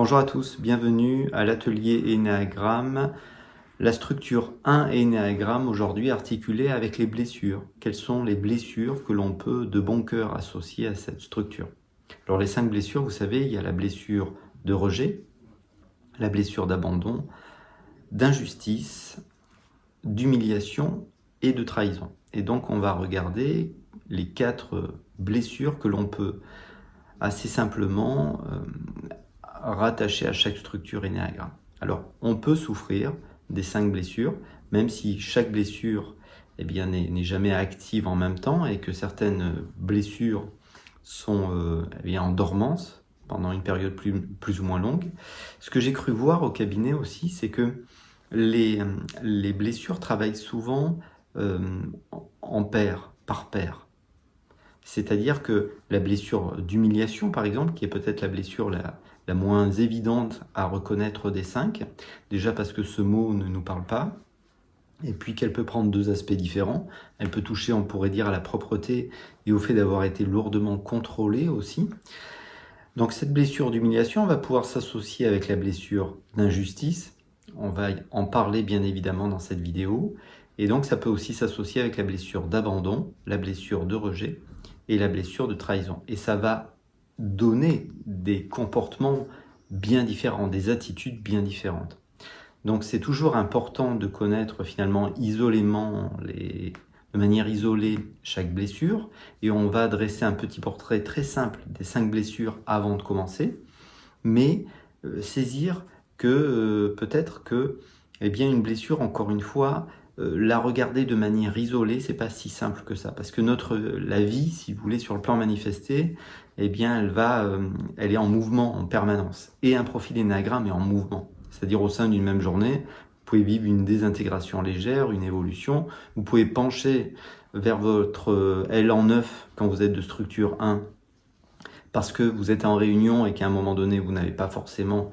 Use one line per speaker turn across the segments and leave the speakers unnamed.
Bonjour à tous, bienvenue à l'atelier Énéagramme. La structure 1 Énéagramme aujourd'hui articulée avec les blessures. Quelles sont les blessures que l'on peut de bon cœur associer à cette structure? Alors les 5 blessures, vous savez, il y a la blessure de rejet, la blessure d'abandon, d'injustice, d'humiliation et de trahison. Et donc on va regarder les 4 blessures que l'on peut assez simplement rattaché à chaque structure énéagramme. Alors, on peut souffrir des 5 blessures, même si chaque blessure n'est jamais active en même temps et que certaines blessures sont en dormance pendant une période plus ou moins longue. Ce que j'ai cru voir au cabinet aussi, c'est que les blessures travaillent souvent en paire, par paire. C'est-à-dire que la blessure d'humiliation, par exemple, qui est peut-être la blessure la moins évidente à reconnaître des 5, déjà parce que ce mot ne nous parle pas, et puis qu'elle peut prendre 2 aspects différents. Elle peut toucher, on pourrait dire, à la propreté et au fait d'avoir été lourdement contrôlée aussi. Donc cette blessure d'humiliation va pouvoir s'associer avec la blessure d'injustice. On va en parler bien évidemment dans cette vidéo. Et donc ça peut aussi s'associer avec la blessure d'abandon, la blessure de rejet et la blessure de trahison. Et ça va donner des comportements bien différents, des attitudes bien différentes. Donc c'est toujours important de connaître finalement isolément, de manière isolée, chaque blessure. Et on va dresser un petit portrait très simple des 5 blessures avant de commencer. Mais saisir que peut-être que une blessure, encore une fois, la regarder de manière isolée, c'est pas si simple que ça. Parce que la vie, si vous voulez, sur le plan manifesté, elle est en mouvement en permanence. Et un profil énéagramme est en mouvement. C'est-à-dire au sein d'une même journée, vous pouvez vivre une désintégration légère, une évolution. Vous pouvez pencher vers votre élan 9 quand vous êtes de structure 1, parce que vous êtes en réunion et qu'à un moment donné, vous n'avez pas forcément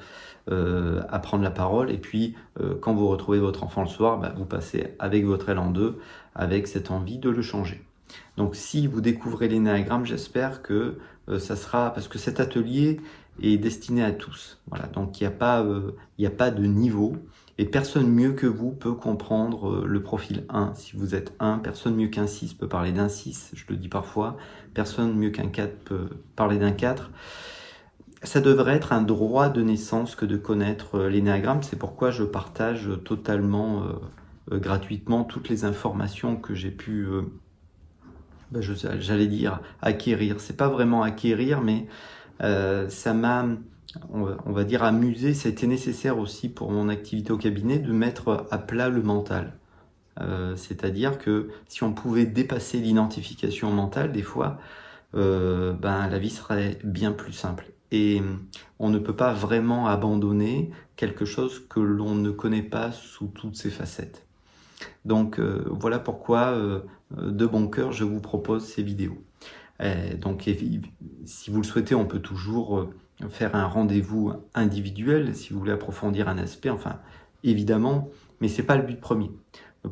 à prendre la parole. Et puis, quand vous retrouvez votre enfant le soir, vous passez avec votre élan 2, avec cette envie de le changer. Donc, si vous découvrez l'énéagramme, j'espère que ça sera... Parce que cet atelier est destiné à tous. Voilà, donc il n'y a pas de niveau. Et personne mieux que vous peut comprendre le profil 1. Si vous êtes 1, personne mieux qu'un 6 peut parler d'un 6, je le dis parfois. Personne mieux qu'un 4 peut parler d'un 4. Ça devrait être un droit de naissance que de connaître l'énéagramme. C'est pourquoi je partage totalement gratuitement toutes les informations que j'ai pu, j'allais dire, acquérir. C'est pas vraiment acquérir, mais ça m'a, on va dire, amusé. C'était nécessaire aussi pour mon activité au cabinet de mettre à plat le mental. C'est-à-dire que si on pouvait dépasser l'identification mentale, des fois, la vie serait bien plus simple. Et on ne peut pas vraiment abandonner quelque chose que l'on ne connaît pas sous toutes ses facettes. Donc voilà pourquoi, de bon cœur, je vous propose ces vidéos. Donc si vous le souhaitez, on peut toujours faire un rendez-vous individuel, si vous voulez approfondir un aspect, enfin, évidemment, mais c'est pas le but premier. Le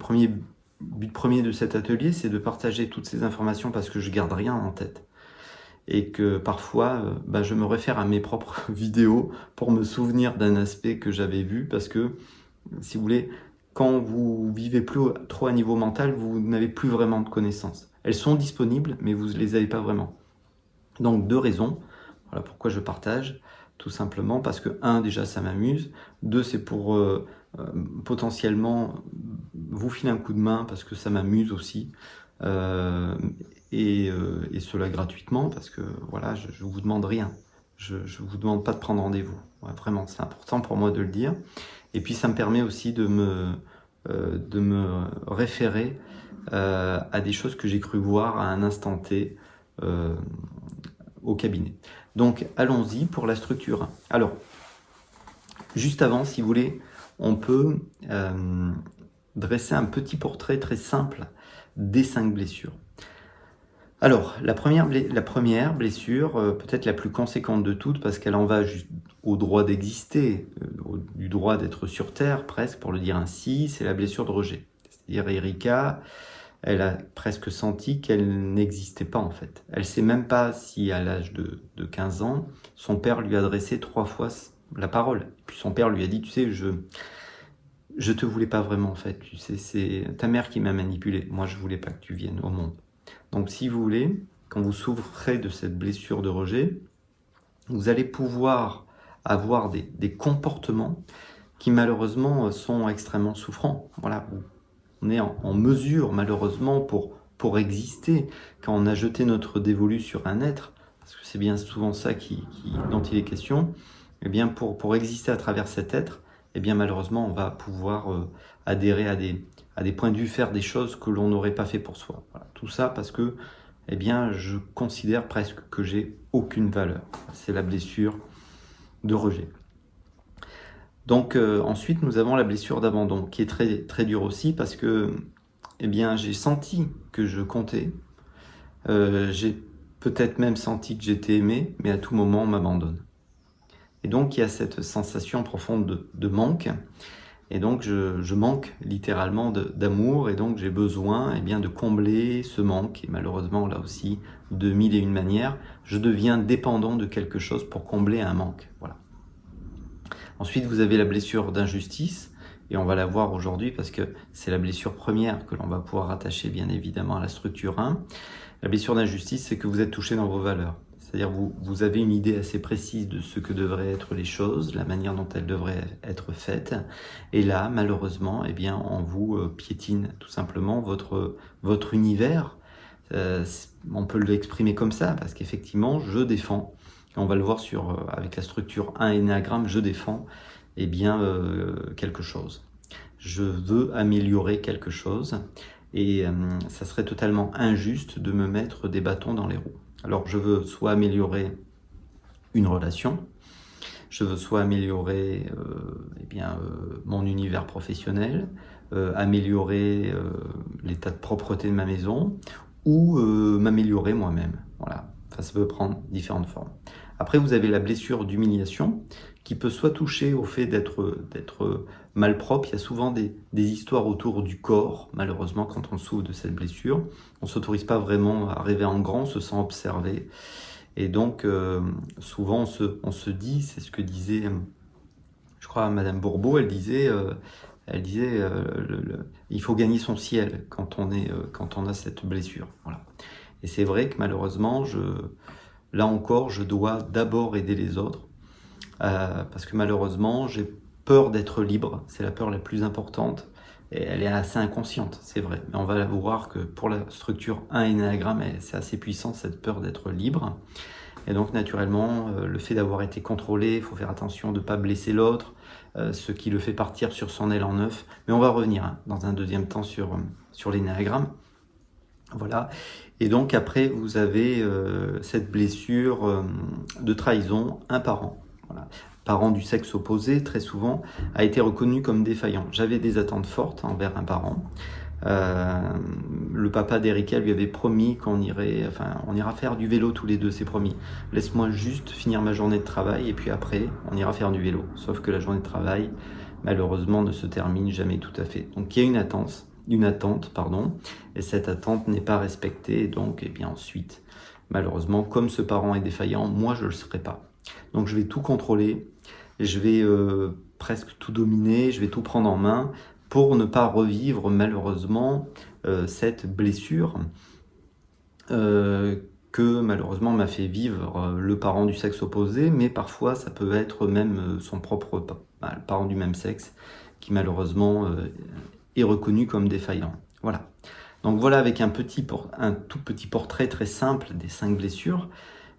but premier de cet atelier, c'est de partager toutes ces informations parce que je garde rien en tête. Et que parfois, je me réfère à mes propres vidéos pour me souvenir d'un aspect que j'avais vu, parce que, si vous voulez, quand vous vivez plus trop à niveau mental, vous n'avez plus vraiment de connaissances. Elles sont disponibles, mais vous ne les avez pas vraiment. Donc 2 raisons, voilà pourquoi je partage, tout simplement parce que 1, déjà ça m'amuse, 2, c'est pour potentiellement vous filer un coup de main parce que ça m'amuse aussi, et cela gratuitement, parce que voilà, je vous demande rien, je vous demande pas de prendre rendez-vous, ouais, vraiment c'est important pour moi de le dire. Et puis ça me permet aussi de me référer à des choses que j'ai cru voir à un instant T au cabinet. Donc allons-y pour la structure 1. Alors, juste avant, si vous voulez, on peut dresser un petit portrait très simple des 5 blessures. Alors, la première blessure, peut-être la plus conséquente de toutes, parce qu'elle en va juste au droit d'exister, du droit d'être sur Terre, presque, pour le dire ainsi, c'est la blessure de rejet. C'est-à-dire, Erika, elle a presque senti qu'elle n'existait pas en fait. Elle ne sait même pas si à l'âge de 15 ans, son père lui a adressé 3 fois la parole. Et puis son père lui a dit, tu sais, je te voulais pas vraiment en fait, tu sais, c'est ta mère qui m'a manipulé. Moi, je voulais pas que tu viennes au monde. Donc si vous voulez, quand vous souffrez de cette blessure de rejet, vous allez pouvoir avoir des comportements qui malheureusement sont extrêmement souffrants. Voilà, on est en mesure malheureusement pour exister, quand on a jeté notre dévolu sur un être, parce que c'est bien souvent ça dont il est question, eh bien pour exister à travers cet être, eh bien malheureusement on va pouvoir adhérer à des points de vue, faire des choses que l'on n'aurait pas fait pour soi. Voilà. Tout ça parce que eh bien, je considère presque que j'ai aucune valeur. C'est la blessure de rejet. Donc ensuite, nous avons la blessure d'abandon, qui est très, très dure aussi parce que eh bien, j'ai senti que je comptais. J'ai peut-être même senti que j'étais aimé, mais à tout moment, on m'abandonne. Et donc, il y a cette sensation profonde de manque. Et donc, je manque littéralement d'amour. Et donc, j'ai besoin eh bien, de combler ce manque. Et malheureusement, là aussi, de mille et une manières, je deviens dépendant de quelque chose pour combler un manque. Voilà. Ensuite, vous avez la blessure d'injustice, et on va la voir aujourd'hui parce que c'est la blessure première que l'on va pouvoir rattacher bien évidemment à la structure 1. La blessure d'injustice, c'est que vous êtes touché dans vos valeurs. C'est-à-dire vous avez une idée assez précise de ce que devraient être les choses, la manière dont elles devraient être faites. Et là, malheureusement, eh bien, on vous piétine tout simplement votre univers. On peut l'exprimer comme ça, parce qu'effectivement, je défends. On va le voir avec la structure 1 énéagramme, je défends eh bien, quelque chose. Je veux améliorer quelque chose et ça serait totalement injuste de me mettre des bâtons dans les roues. Alors je veux soit améliorer une relation, je veux soit améliorer eh bien, mon univers professionnel, améliorer l'état de propreté de ma maison ou m'améliorer moi-même. Voilà. Enfin, ça peut prendre différentes formes. Après, vous avez la blessure d'humiliation qui peut soit toucher au fait d'être malpropre. Il y a souvent des histoires autour du corps, malheureusement, quand on souffre de cette blessure. On ne s'autorise pas vraiment à rêver en grand, on se sent observé. Et donc, souvent, on se dit, c'est ce que disait, je crois, Madame Bourbeau, elle disait il faut gagner son ciel quand on a cette blessure. Voilà. Et c'est vrai que malheureusement, là encore, je dois d'abord aider les autres, parce que malheureusement, j'ai peur d'être libre. C'est la peur la plus importante. Et elle est assez inconsciente, c'est vrai. Mais on va voir que pour la structure 1 énéagramme, c'est assez puissant, cette peur d'être libre. Et donc, naturellement, le fait d'avoir été contrôlé, il faut faire attention de ne pas blesser l'autre, ce qui le fait partir sur son élan neuf. Mais on va revenir dans un deuxième temps sur l'énéagramme. Voilà. Et donc, après, vous avez cette blessure de trahison, un parent. Voilà. Parent du sexe opposé, très souvent, a été reconnu comme défaillant. J'avais des attentes fortes envers un parent. Le papa d'Erika lui avait promis on ira faire du vélo tous les deux, c'est promis. Laisse-moi juste finir ma journée de travail et puis après, on ira faire du vélo. Sauf que la journée de travail, malheureusement, ne se termine jamais tout à fait. Donc il y a une attente, et cette attente n'est pas respectée. Et donc, eh bien ensuite, malheureusement, comme ce parent est défaillant, moi je ne le serai pas. Donc je vais tout contrôler, je vais presque tout dominer, je vais tout prendre en main pour ne pas revivre malheureusement cette blessure que malheureusement m'a fait vivre le parent du sexe opposé, mais parfois ça peut être même son propre le parent du même sexe qui malheureusement est reconnu comme défaillant. Voilà. Donc voilà, avec un tout petit portrait très simple des 5 blessures.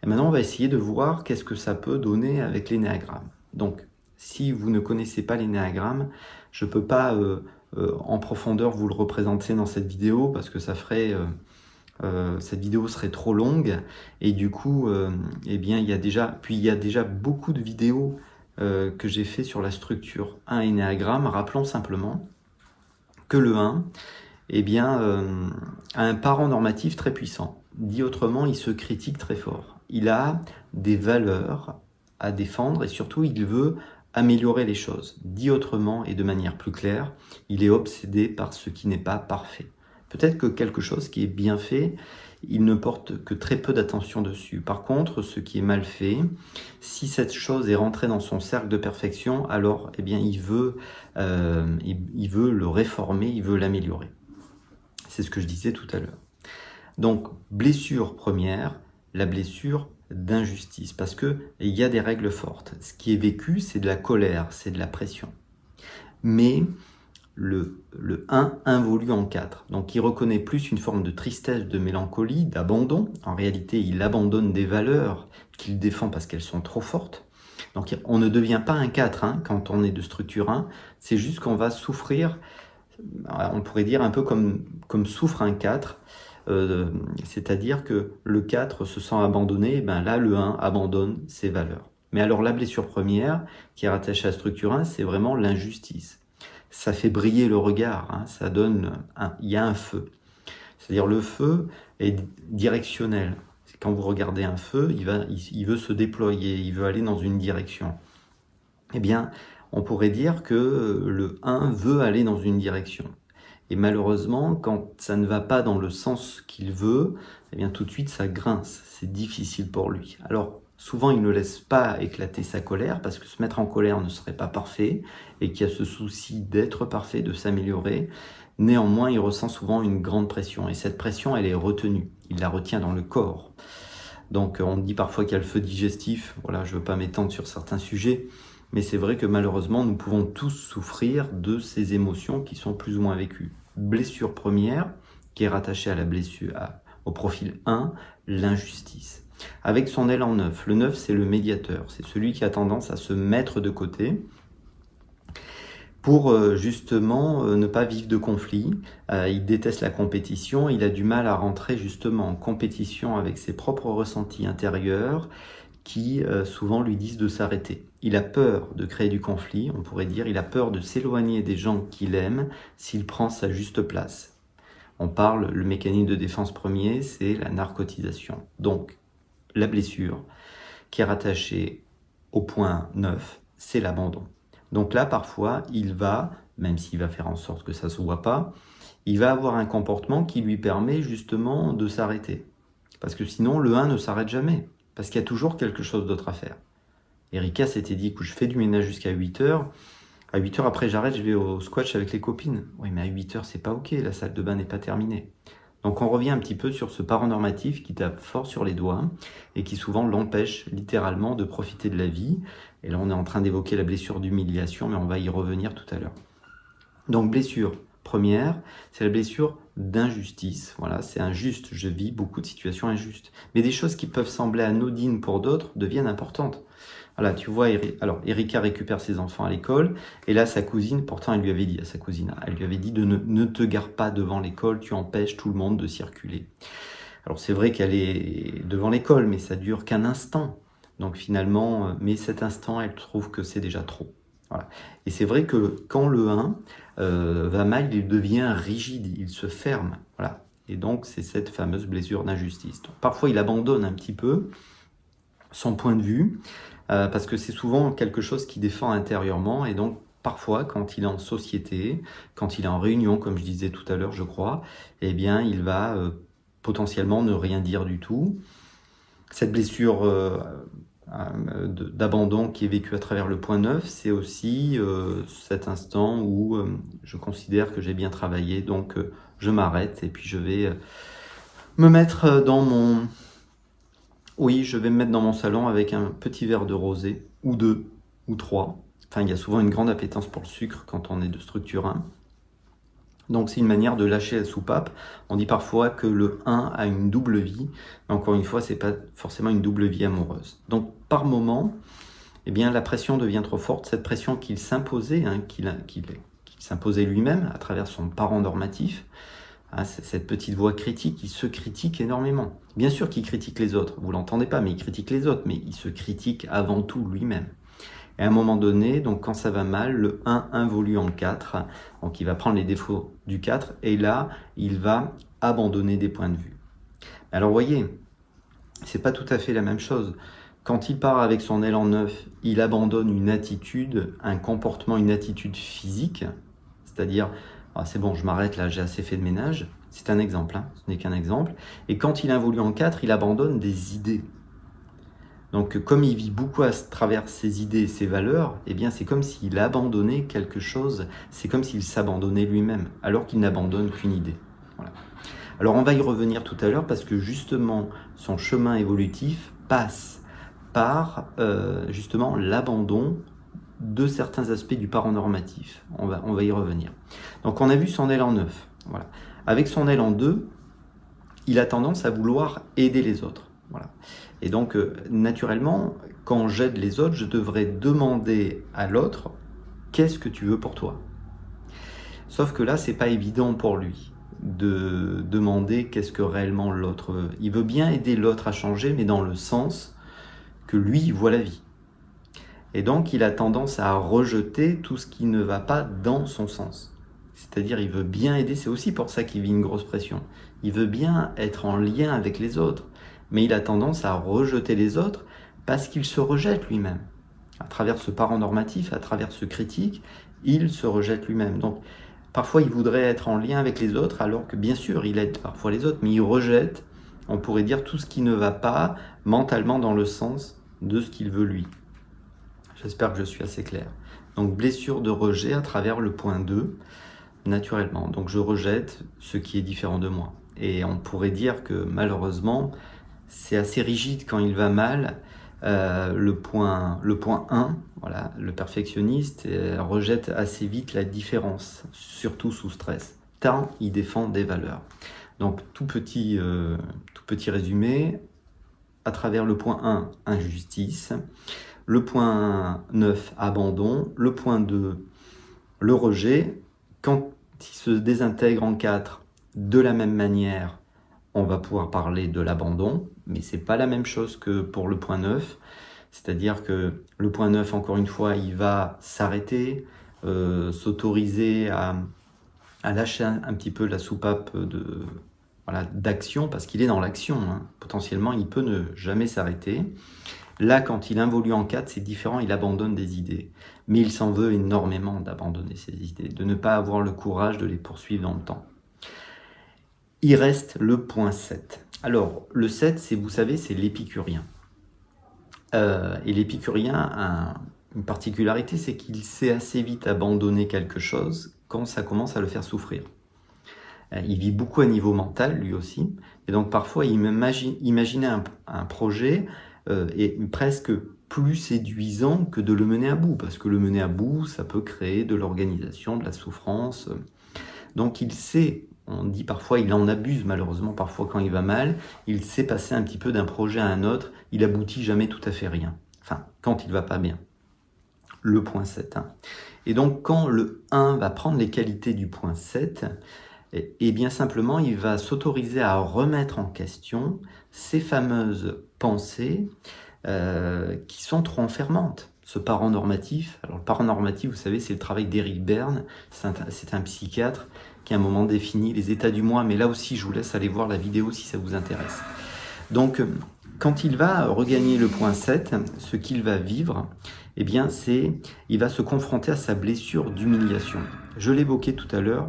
Et maintenant, on va essayer de voir qu'est-ce que ça peut donner avec l'énéagramme. Donc, si vous ne connaissez pas l'énéagramme, je ne peux pas en profondeur vous le représenter dans cette vidéo parce que cette vidéo serait trop longue. Et du coup, eh bien, il y a déjà beaucoup de vidéos que j'ai fait sur la structure 1 énéagramme. Rappelons simplement que le 1, eh bien, a un parent normatif très puissant. Dit autrement, il se critique très fort. Il a des valeurs à défendre et surtout, il veut améliorer les choses. Dit autrement et de manière plus claire, il est obsédé par ce qui n'est pas parfait. Peut-être que quelque chose qui est bien fait, il ne porte que très peu d'attention dessus. Par contre, ce qui est mal fait, si cette chose est rentrée dans son cercle de perfection, alors eh bien, il veut le réformer, il veut l'améliorer. C'est ce que je disais tout à l'heure. Donc, blessure première, la blessure d'injustice, parce qu'il y a des règles fortes. Ce qui est vécu, c'est de la colère, c'est de la pression. Mais le 1 involue en 4. Donc il reconnaît plus une forme de tristesse, de mélancolie, d'abandon. En réalité, il abandonne des valeurs qu'il défend parce qu'elles sont trop fortes. Donc on ne devient pas un 4 quand on est de structure 1, c'est juste qu'on va souffrir, on pourrait dire un peu comme souffre un 4, c'est-à-dire que le 4 se sent abandonné, ben là le 1 abandonne ses valeurs. Mais alors la blessure première, qui est rattachée à la structure 1, c'est vraiment l'injustice. Ça fait briller le regard, ça donne il y a un feu. C'est-à-dire le feu est directionnel. Quand vous regardez un feu, il veut se déployer, il veut aller dans une direction. Eh bien, on pourrait dire que le 1 veut aller dans une direction. Et malheureusement, quand ça ne va pas dans le sens qu'il veut, eh bien tout de suite ça grince, c'est difficile pour lui. Alors souvent il ne laisse pas éclater sa colère, parce que se mettre en colère ne serait pas parfait, et qu'il y a ce souci d'être parfait, de s'améliorer. Néanmoins, il ressent souvent une grande pression, et cette pression, elle est retenue, il la retient dans le corps. Donc on dit parfois qu'il y a le feu digestif, voilà, je ne veux pas m'étendre sur certains sujets, mais c'est vrai que malheureusement, nous pouvons tous souffrir de ces émotions qui sont plus ou moins vécues. Blessure première, qui est rattachée à la blessure, au profil 1, l'injustice. Avec son élan 9, le 9 c'est le médiateur, c'est celui qui a tendance à se mettre de côté pour justement ne pas vivre de conflit. Il déteste la compétition, il a du mal à rentrer justement en compétition avec ses propres ressentis intérieurs qui souvent lui disent de s'arrêter. Il a peur de créer du conflit, on pourrait dire, il a peur de s'éloigner des gens qu'il aime s'il prend sa juste place. On parle, le mécanisme de défense premier, c'est la narcotisation. Donc, la blessure qui est rattachée au point 9, c'est l'abandon. Donc là, parfois, il va, même s'il va faire en sorte que ça ne se voit pas, il va avoir un comportement qui lui permet justement de s'arrêter. Parce que sinon, le 1 ne s'arrête jamais, parce qu'il y a toujours quelque chose d'autre à faire. Erika s'était dit que je fais du ménage jusqu'à 8 heures. À 8 heures après, j'arrête, je vais au squash avec les copines. Oui, mais à 8 heures, c'est pas ok, la salle de bain n'est pas terminée. Donc on revient un petit peu sur ce parent normatif qui tape fort sur les doigts et qui souvent l'empêche littéralement de profiter de la vie. Et là, on est en train d'évoquer la blessure d'humiliation, mais on va y revenir tout à l'heure. Donc blessure première, c'est la blessure d'injustice. Voilà, c'est injuste, je vis beaucoup de situations injustes. Mais des choses qui peuvent sembler anodines pour d'autres deviennent importantes. Voilà, tu vois, alors Erika récupère ses enfants à l'école, et là sa cousine, pourtant elle lui avait dit à sa cousine, elle lui avait dit de ne te gare pas devant l'école, tu empêches tout le monde de circuler. Alors c'est vrai qu'elle est devant l'école, mais ça dure qu'un instant. Donc finalement, mais cet instant, elle trouve que c'est déjà trop. Voilà. Et c'est vrai que quand le 1 va mal, il devient rigide, il se ferme. Voilà. Et donc c'est cette fameuse blessure d'injustice. Donc, parfois il abandonne un petit peu son point de vue, parce que c'est souvent quelque chose qui défend intérieurement, et donc parfois quand il est en société, quand il est en réunion, comme je disais tout à l'heure, je crois, eh bien il va potentiellement ne rien dire du tout. Cette blessure d'abandon qui est vécue à travers le point 9, c'est aussi cet instant où je considère que j'ai bien travaillé, donc je m'arrête et puis je vais me mettre dans mon... Oui, je vais me mettre dans mon salon avec un petit verre de rosé, ou 2, ou 3. Enfin, il y a souvent une grande appétence pour le sucre quand on est de structure 1. Donc c'est une manière de lâcher la soupape. On dit parfois que le 1 a une double vie, mais encore une fois, c'est pas forcément une double vie amoureuse. Donc par moment, eh bien, la pression devient trop forte, cette pression qu'il s'imposait, qu'il s'imposait lui-même à travers son parent normatif, cette petite voix critique, il se critique énormément. Bien sûr qu'il critique les autres, vous l'entendez pas, mais il critique les autres, mais il se critique avant tout lui-même. Et à un moment donné, donc quand ça va mal, le 1 involue en 4, donc il va prendre les défauts du 4, et là, il va abandonner des points de vue. Alors vous voyez, c'est pas tout à fait la même chose. Quand il part avec son élan 9, il abandonne une attitude, un comportement, une attitude physique, c'est-à-dire, ah, c'est bon, je m'arrête là, j'ai assez fait de ménage. C'est un exemple, hein, ce n'est qu'un exemple. Et quand il involue en 4, il abandonne des idées. Donc comme il vit beaucoup à travers ses idées et ses valeurs, eh bien c'est comme s'il abandonnait quelque chose, c'est comme s'il s'abandonnait lui-même, alors qu'il n'abandonne qu'une idée. Voilà. Alors on va y revenir tout à l'heure parce que justement son chemin évolutif passe par justement l'abandon de certains aspects du parent normatif. On va y revenir. Donc on a vu son élan 9. Voilà. Avec son élan 2, il a tendance à vouloir aider les autres. Voilà. Et donc, naturellement, quand j'aide les autres, je devrais demander à l'autre « Qu'est-ce que tu veux pour toi ?» Sauf que là, c'est pas évident pour lui de demander qu'est-ce que réellement l'autre veut. Il veut bien aider l'autre à changer, mais dans le sens que lui voit la vie. Et donc, il a tendance à rejeter tout ce qui ne va pas dans son sens. C'est-à-dire, il veut bien aider, c'est aussi pour ça qu'il vit une grosse pression. Il veut bien être en lien avec les autres, mais il a tendance à rejeter les autres parce qu'il se rejette lui-même. À travers ce parent normatif, à travers ce critique, il se rejette lui-même. Donc, parfois, il voudrait être en lien avec les autres, alors que bien sûr, il aide parfois les autres, mais il rejette, on pourrait dire, tout ce qui ne va pas mentalement dans le sens de ce qu'il veut lui. J'espère que je suis assez clair. Donc, blessure de rejet à travers le point 2, naturellement. Donc, je rejette ce qui est différent de moi. Et on pourrait dire que malheureusement, c'est assez rigide quand il va mal. Le point 1, voilà, le perfectionniste rejette assez vite la différence, surtout sous stress, tant il défend des valeurs. Donc, tout petit résumé, à travers le point 1, injustice, le point 9, abandon, le point 2, le rejet. Quand il se désintègre en 4, de la même manière, on va pouvoir parler de l'abandon, mais c'est pas la même chose que pour le point 9. C'est-à-dire que le point 9, encore une fois, il va s'arrêter, s'autoriser à lâcher un petit peu la soupape d'action, parce qu'il est dans l'action. Hein. Potentiellement, il peut ne jamais s'arrêter. Là, quand il involue en 4, c'est différent, il abandonne des idées. Mais il s'en veut énormément d'abandonner ces idées, de ne pas avoir le courage de les poursuivre dans le temps. Il reste le point 7. Alors, le 7, vous savez, c'est l'épicurien. Et l'épicurien a une particularité, c'est qu'il sait assez vite abandonner quelque chose quand ça commence à le faire souffrir. Il vit beaucoup à niveau mental, lui aussi. Et donc, parfois, il imaginait un projet est presque plus séduisant que de le mener à bout, parce que le mener à bout, ça peut créer de l'organisation, de la souffrance. Donc il sait, on dit parfois, il en abuse malheureusement, parfois quand il va mal, il sait passer un petit peu d'un projet à un autre, il aboutit jamais tout à fait rien. Enfin, quand il va pas bien. Le point 7. Hein. Et donc quand le 1 va prendre les qualités du point 7, et bien simplement, il va s'autoriser à remettre en question ces fameuses pensées qui sont trop enfermantes. Ce parent normatif, alors le parent normatif, vous savez, c'est le travail d'Eric Berne, c'est un psychiatre qui à un moment définit les états du moi, mais là aussi, je vous laisse aller voir la vidéo si ça vous intéresse. Donc, quand il va regagner le point 7, ce qu'il va vivre, eh bien, il va se confronter à sa blessure d'humiliation. Je l'évoquais tout à l'heure,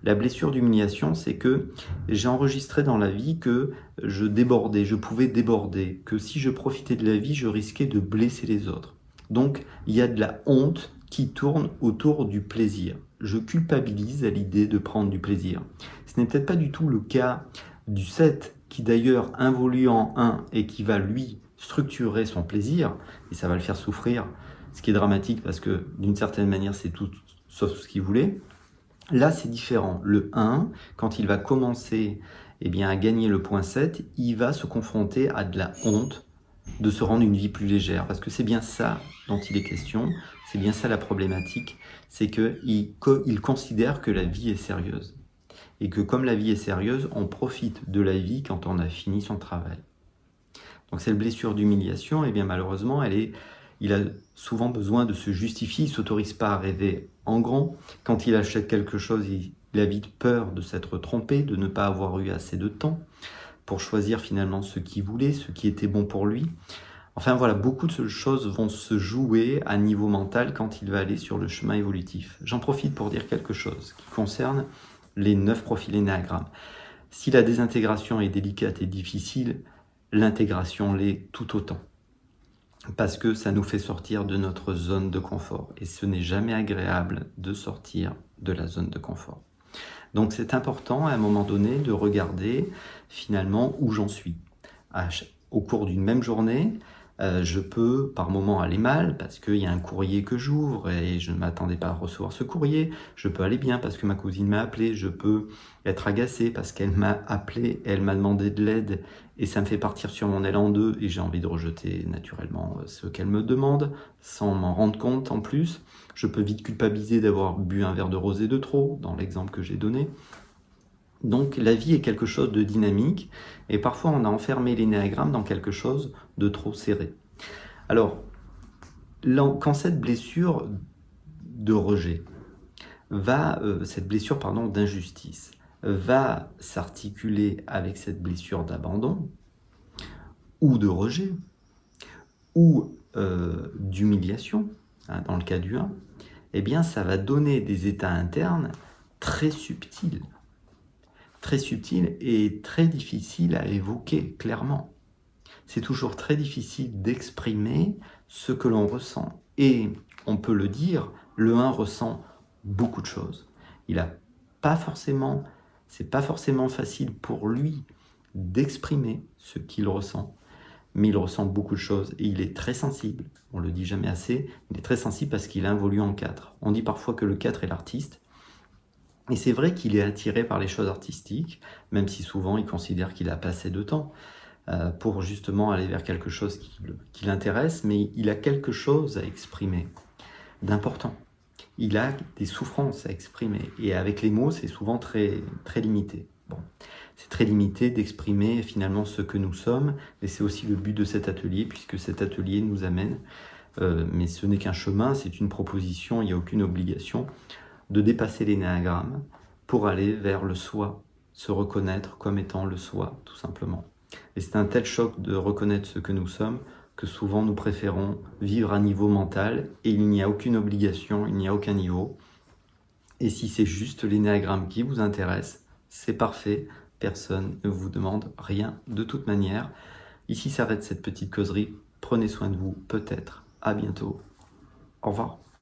la blessure d'humiliation, c'est que j'ai enregistré dans la vie que je débordais, je pouvais déborder, que si je profitais de la vie, je risquais de blesser les autres. Donc, il y a de la honte qui tourne autour du plaisir. Je culpabilise à l'idée de prendre du plaisir. Ce n'est peut-être pas du tout le cas du 7, qui d'ailleurs involue en 1 et qui va lui structurer son plaisir, et ça va le faire souffrir, ce qui est dramatique parce que d'une certaine manière, c'est tout sauf ce qu'il voulait. Là, c'est différent. Le 1, quand il va commencer à gagner le point 7, il va se confronter à de la honte de se rendre une vie plus légère. Parce que c'est bien ça dont il est question, c'est bien ça la problématique, c'est qu'il considère que la vie est sérieuse. Et que comme la vie est sérieuse, on profite de la vie quand on a fini son travail. Donc cette blessure d'humiliation, bien malheureusement, il a souvent besoin de se justifier, il ne s'autorise pas à rêver en grand. Quand il achète quelque chose, il a vite peur de s'être trompé, de ne pas avoir eu assez de temps pour choisir finalement ce qu'il voulait, ce qui était bon pour lui. Enfin voilà, beaucoup de choses vont se jouer à niveau mental quand il va aller sur le chemin évolutif. J'en profite pour dire quelque chose qui concerne les 9 profils énéagrammes. Si la désintégration est délicate et difficile, l'intégration l'est tout autant. Parce que ça nous fait sortir de notre zone de confort. Et ce n'est jamais agréable de sortir de la zone de confort. Donc c'est important à un moment donné de regarder finalement où j'en suis. Au cours d'une même journée, je peux par moment aller mal parce qu'il y a un courrier que j'ouvre et je ne m'attendais pas à recevoir ce courrier. Je peux aller bien parce que ma cousine m'a appelé. Je peux être agacé parce qu'elle m'a appelé, elle m'a demandé de l'aide et ça me fait partir sur mon élan 2 et j'ai envie de rejeter naturellement ce qu'elle me demande sans m'en rendre compte en plus. Je peux vite culpabiliser d'avoir bu un verre de rosé de trop, dans l'exemple que j'ai donné. Donc la vie est quelque chose de dynamique et parfois on a enfermé l'énéagramme dans quelque chose de trop serré. Alors, quand cette blessure de rejet cette blessure d'injustice va s'articuler avec cette blessure d'abandon ou de rejet ou d'humiliation, dans le cas du 1, eh bien ça va donner des états internes très subtils et très difficiles à évoquer clairement. C'est toujours très difficile d'exprimer ce que l'on ressent. Et on peut le dire, le 1 ressent beaucoup de choses. C'est pas forcément facile pour lui d'exprimer ce qu'il ressent, mais il ressent beaucoup de choses et il est très sensible. On le dit jamais assez, il est très sensible parce qu'il involue en 4. On dit parfois que le 4 est l'artiste. Et c'est vrai qu'il est attiré par les choses artistiques, même si souvent il considère qu'il n'a pas assez de temps pour justement aller vers quelque chose qui l'intéresse, mais il a quelque chose à exprimer d'important. Il a des souffrances à exprimer, et avec les mots, c'est souvent très, très limité. Bon, c'est très limité d'exprimer finalement ce que nous sommes, et c'est aussi le but de cet atelier, puisque cet atelier nous amène, mais ce n'est qu'un chemin, c'est une proposition, il n'y a aucune obligation, de dépasser l'énéagramme pour aller vers le soi, se reconnaître comme étant le soi, tout simplement. Et c'est un tel choc de reconnaître ce que nous sommes que souvent nous préférons vivre à niveau mental et il n'y a aucune obligation, il n'y a aucun niveau. Et si c'est juste l'énéagramme qui vous intéresse, c'est parfait, personne ne vous demande rien de toute manière. Ici s'arrête cette petite causerie, prenez soin de vous, peut-être, à bientôt, au revoir.